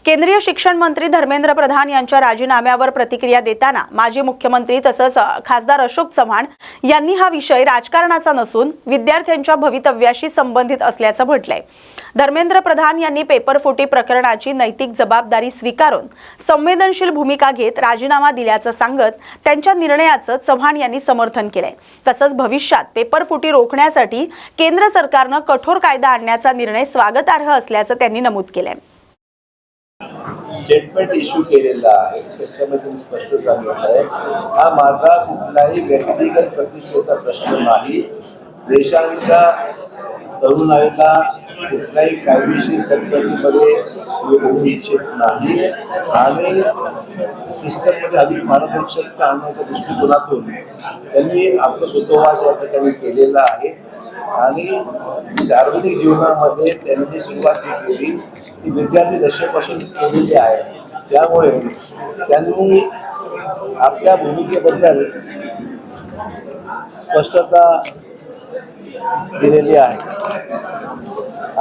केंद्रीय शिक्षण मंत्री धर्मेंद्र प्रधान यांच्या राजीनाम्यावर प्रतिक्रिया देताना माजी मुख्यमंत्री तसंच खासदार अशोक चव्हाण यांनी हा विषय राजकारणाचा नसून विद्यार्थ्यांच्या भवितव्याशी संबंधित असल्याचं म्हटलंय। धर्मेंद्र प्रधान यांनी पेपरफुटी प्रकरणाची नैतिक जबाबदारी स्वीकारून संवेदनशील भूमिका घेत राजीनामा दिल्याचं सांगत त्यांच्या निर्णयाचं चव्हाण यांनी समर्थन केलंय। तसंच भविष्यात पेपरफुटी रोखण्यासाठी केंद्र सरकारनं कठोर कायदा आणण्याचा निर्णय स्वागतार्ह असल्याचं त्यांनी नमूद केलंय। स्टेटमेंट इश्यू केलेला आहे, त्याच्यामध्ये स्पष्ट सांगितलं आहे हा माझा कुठलाही व्यक्तिगत प्रतिष्ठेचा प्रश्न नाही। देशाच्या तरुणाईला कुठल्याही कायदेशीर कटकटीमध्ये येऊ इच्छित नाही आणि सिस्टममध्ये अधिक पारदर्शकता आणण्याच्या दृष्टिकोनातून त्यांनी आपलं स्वतःवाच या ठिकाणी केलेला आहे आणि सार्वजनिक जीवनामध्ये त्यांनी सुरुवात जी केली ती विद्यार्थी दशेपासून केलेली आहे। त्यामुळे त्यांनी आपल्या भूमिकेबद्दल स्पष्टता दिलेली आहे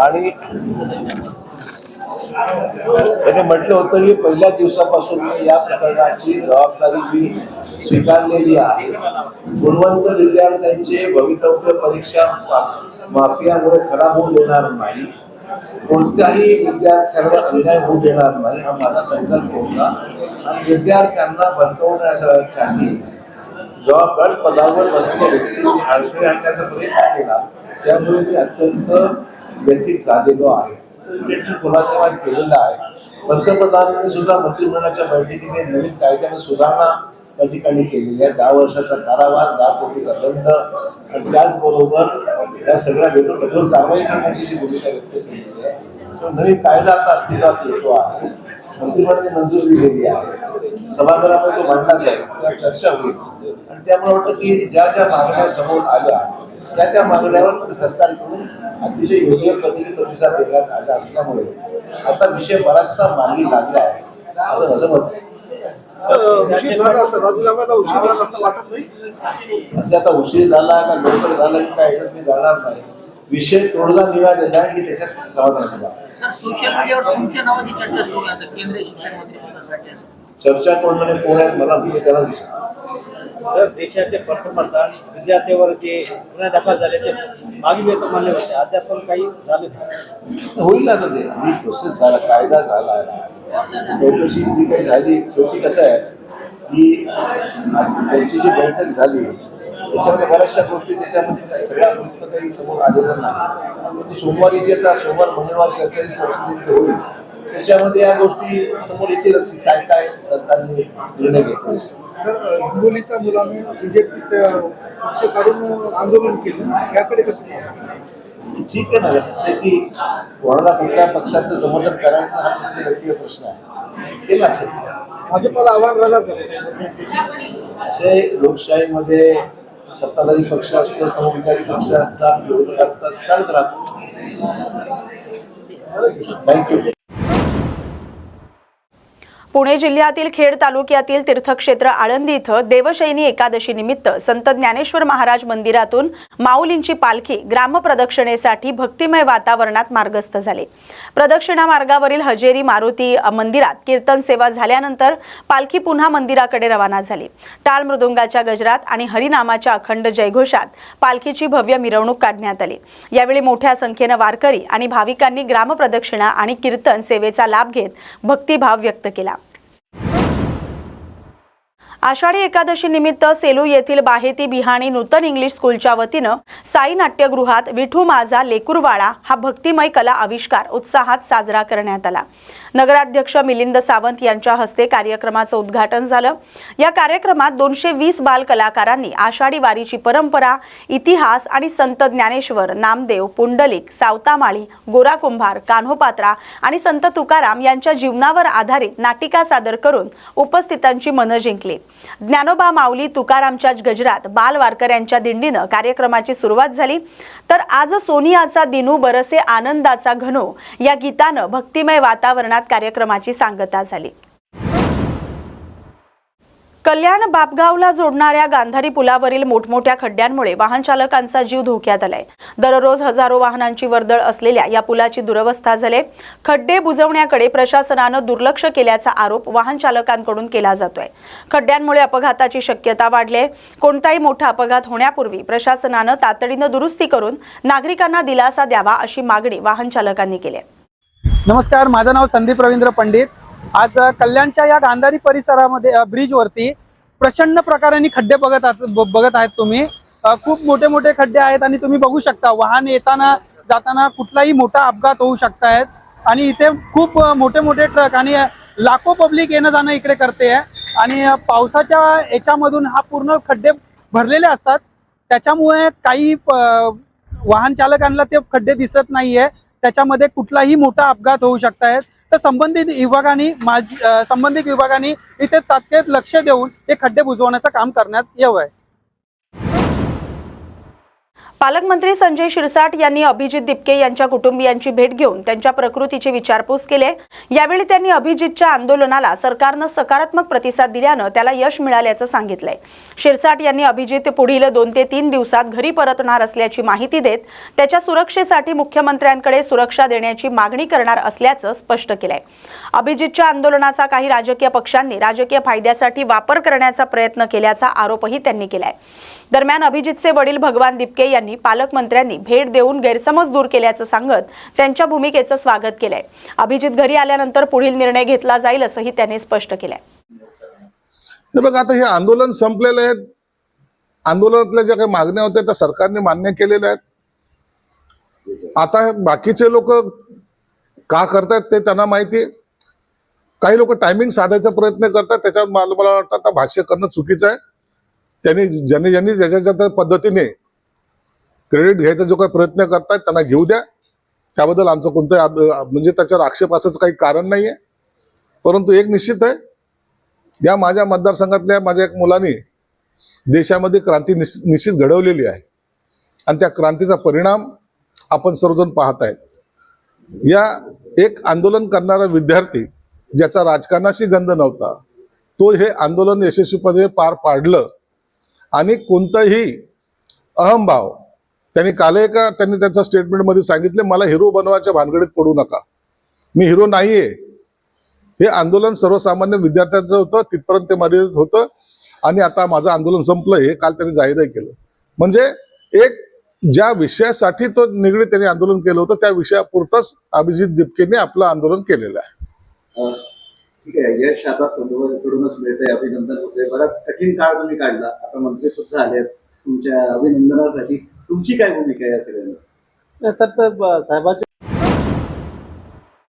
आणि त्याने म्हटलं होतं की पहिल्या दिवसापासून मी या प्रकरणाची जबाबदारी मी स्वीकारलेली आहे। गुणवंत विद्यार्थ्यांचे भवितव्य परीक्षा माफियामुळे खराब होऊ देणार नाही, कोणत्याही विद्यार्थ्यांवर अन्याय होऊ देणार नाही हा माझा संकल्प होता आणि विद्यार्थ्यांना बंदवण्यासाठी जबाबदार पदावर बसलेल्या व्यक्तींनी अडथळे आणण्याचा प्रयत्न केला, त्यामुळे मी अत्यंत व्यथित झालेलो आहे। स्टेटमेंट खुलासेवाद केलेला आहे। पंतप्रधानांनी सुद्धा मंत्रिमंडळाच्या बैठकीने नवीन कायद्याने सुधारणा त्या ठिकाणी केलेली आहे। 10 वर्षाचा कारावास, 10 कोटीचा दंड आणि त्याचबरोबर या सगळ्या कठोर कारवाई करण्याची जी भूमिका व्यक्त केलेली आहे, तो नवीन कायदा आता अस्तित्वात येतो आहे। मंत्रिमंडळाने मंजुरी दिलेली आहे, सभागृहामध्ये तो मांडला जाईल, त्यावर चर्चा होईल आणि त्यामुळे वाटतं की ज्या ज्या मागण्या समोर आल्या त्या मागण्यावर सरकारकडून अतिशय योग्य पद्धतीने प्रतिसाद देण्यात आला असल्यामुळे आता विषय बराचसा मार्गी लागला आहे असं माझं मत आहे। असे आता उशीर झाला का लवकर झाला की काय याच्यात मी जाणार नाही। विषय तोडगा निघालेला की त्याच्यात समाधान झाला। सोशल मीडियावर तुमच्या नावाची चर्चा सुरू आहे केंद्रीय शिक्षण मंत्री पदासाठी। चर्चा कोण म्हणजे कोण आहेत मला मी त्याला विचार। सर, देशाचे पंतप्रधान विद्यार्थ्यांवर जे गुन्हे दाखल झाले ते मागे वेळ मान्य होते, अद्याप पण काही झाले नाही। होईल आता ते ही प्रोसेस झाला, कायदा झाला, चौकशी जी काही झाली। शेवटी कसं आहे की त्यांची जी बैठक झाली त्याच्यामध्ये बऱ्याचशा गोष्टी त्याच्यामध्ये सगळ्या गोष्टी काही समोर आलेल्या नाही। सोमवारी जे आता सोमवार मंगळवार चर्चा जी संसदेत होईल त्याच्यामध्ये या गोष्टी समोर येतीलच काय काय सरकारने निर्णय घेतले। तर हिंगोलीच्या मुलांनी बीजेपी पक्ष काढून आंदोलन केलं, याकडे कसं? ठीक आहे ना, असं की कोणाला कुठल्या पक्षाचं समर्थन करायचं हा त्याचा व्यक्तिगत प्रश्न आहे, केला असेल। भाजपला आव्हान राहणार का? असे लोकशाहीमध्ये सत्ताधारी पक्ष असतो, समविचारी पक्ष असतात, विरोधक असतात, चालत राहतो। थँक्यू। पुणे जिल्ह्यातील खेड तालुक्यातील तीर्थक्षेत्र आळंदी इथं देवशयनी एकादशी निमित्त संत ज्ञानेश्वर महाराज मंदिरातून माऊलींची पालखी ग्रामप्रदक्षिणेसाठी भक्तिमय वातावरणात मार्गस्थ झाली। प्रदक्षिणा मार्गावरील हजेरी मारुती मंदिरात कीर्तन सेवा झाल्यानंतर पालखी पुन्हा मंदिराकडे रवाना झाली। टाळ मृदुंगाच्या गजरात आणि हरिनामाच्या अखंड जयघोषात पालखीची भव्य मिरवणूक काढण्यात आली। यावेळी मोठ्या संख्येने वारकरी आणि भाविकांनी ग्रामप्रदक्षिणा आणि कीर्तन सेवेचा लाभ घेत भक्तिभाव व्यक्त केला। आषाढी एकादशी निमित्त सेलू येथील बाहेती बिहाणी नूतन इंग्लिश स्कूलच्या वतीनं साई नाट्यगृहात विठू माझा लेकुरवाळा हा भक्तिमय कला आविष्कार उत्साहात साजरा करण्यात आला। नगराध्यक्ष मिलिंद सावंत यांच्या हस्ते कार्यक्रमाचं उद्घाटन झालं। या कार्यक्रमात 220 बाल कलाकारांनी आषाढी वारीची परंपरा, इतिहास आणि संत ज्ञानेश्वर, नामदेव, पुंडलिक, सावतामाळी, गोरा कुंभार, कान्होपात्रा आणि संत तुकाराम यांच्या जीवनावर आधारित नाटिका सादर करून उपस्थितांची मनं जिंकली। ज्ञानोबा माऊली तुकारामच्या गजरात बाल वारकऱ्यांच्या दिंडीनं कार्यक्रमाची सुरुवात झाली। तर आज सोनियाचा दिनू बरसे आनंदाचा घनो या गीतानं भक्तिमय वातावरणात कार्यक्रमाची सांगता झाली। कल्याण बापगावला जोडणाऱ्या गांधारी पुलावरील मोठमोठ्या खड्ड्यांमुळे वाहन चालकांचा जीव धोक्यात आलाय। दररोज हजारो वाहनांची वर्दळ असलेल्या या पुलाची दुरवस्था झाली। खड्डे बुजवण्याकडे प्रशासनानं दुर्लक्ष केल्याचा आरोप वाहन चालकांकडून केला जातोय। खड्ड्यांमुळे अपघाताची शक्यता वाढली आहे। कोणताही मोठा अपघात होण्यापूर्वी प्रशासनानं तातडीनं दुरुस्ती करून नागरिकांना दिलासा द्यावा अशी मागणी वाहन चालकांनी केली आहे। नमस्कार, माझं नाव संदीप रवींद्र पंडित। आज कल्याणच्या या गांधारी परिसरामध्ये ब्रिजवरती प्रचंड प्रकाराने खड्डे बघत आहेत तुम्ही। खूप मोठे मोठे खड्डे आहेत आणि तुम्ही बघू शकता वाहन येताना जाताना कुठलाही मोठा अपघात होऊ शकतात आणि इथे खूप मोठे मोठे ट्रक आणि लाखो पब्लिक येणं जाणं इकडे करते आहे आणि पावसाच्या याच्यामधून हा पूर्ण खड्डे भरलेले असतात। त्याच्यामुळे काही वाहन चालकांना ते खड्डे दिसत नाहीये, त्याच्यामध्ये कुठलाही मोठा अपघात होऊ शकतात। तर संबंधित विभागाने इथे तात्काळ लक्ष देऊन हे खड्डे बुजवण्याचं काम करण्यात यावं। पालकमंत्री संजय शिरसाट यांनी अभिजित दिपके यांच्या कुटुंबियांची भेट घेऊन त्यांच्या प्रकृतीची विचारपूस केली। यावेळी त्यांनी अभिजितच्या आंदोलनाला सरकारनं सकारात्मक प्रतिसाद दिल्यानं त्याला यश मिळाल्याचं सांगितलंय। शिरसाट यांनी अभिजित पुढील 2 ते 3 दिवसात घरी परतणार असल्याची माहिती देत त्याच्या सुरक्षेसाठी मुख्यमंत्र्यांकडे सुरक्षा देण्याची मागणी करणार असल्याचं स्पष्ट केलंय। अभिजितच्या आंदोलनाचा काही राजकीय पक्षांनी राजकीय फायद्यासाठी वापर करण्याचा प्रयत्न केल्याचा आरोपही त्यांनी केलाय। दरम्यान अभिजितचे वडील भगवान दिपके यांनी पालकमंत्र्यांनी भेट देऊन गैरसमज दूर केल्याचं सांगत त्यांच्या भूमिकेचं स्वागत केलंय। अभिजित घरी आल्यानंतर पुढील निर्णय घेतला जाईल असंही त्यांनी स्पष्ट केलंय। बघा, आता हे आंदोलन संपलेलं आहे। आंदोलनातल्या ज्या काही मागण्या होत्या त्या सरकारने मान्य केलेल्या आहेत। आता बाकीचे लोक का करतायत ते त्यांना माहिती आहे। काही लोक टायमिंग साधायचा प्रयत्न करतात, त्याच्यावर मला वाटतं आता भाष्य करणं चुकीचं आहे। ज्यांनी ज्याच्या पद्धतीने क्रेडिट घ्यायचा जो काही प्रयत्न करतायत त्यांना घेऊ द्या, त्याबद्दल आमचं कोणतं म्हणजे त्याच्यावर आक्षेप असायचं काही कारण नाहीये। परंतु एक निश्चित आहे, या माझ्या मतदारसंघातल्या माझ्या एक मुलाने देशामध्ये क्रांती निश्चित घडवलेली आहे आणि त्या क्रांतीचा परिणाम आपण सर्वजण पाहत आहेत। या एक आंदोलन करणारा विद्यार्थी ज्याचा राजकारणाशी गंध नव्हता, तो हे आंदोलन यशस्वीपणे पार पाडलं आणि कोणताही अहंभाव त्यांनी त्यांनी त्याच्या स्टेटमेंटमध्ये सांगितले, मला हिरो बनवायच्या भानगडीत पडू नका, मी हिरो नाहीये। हे आंदोलन सर्वसामान्य विद्यार्थ्यांचं होतं, तिथपर्यंत ते मर्यादित होतं आणि आता माझं आंदोलन संपलं हे काल त्यांनी जाहीरही केलं। म्हणजे एक ज्या विषयासाठी तो निगडीत त्यांनी आंदोलन केलं होतं त्या विषयापुरतंच अभिजित दिपकेने आपलं आंदोलन केलेलं आहे। ठीक आहे, यश आता समोरकडूनच मिळतंय, अभिनंदन होते। बराच कठीण काळ तुम्ही काढला, आता मंत्री सुद्धा आले तुमच्या अभिनंदनासाठी। तुमची काय भूमिका आहे या सगळ्यांना? सर, तर साहेबांच्या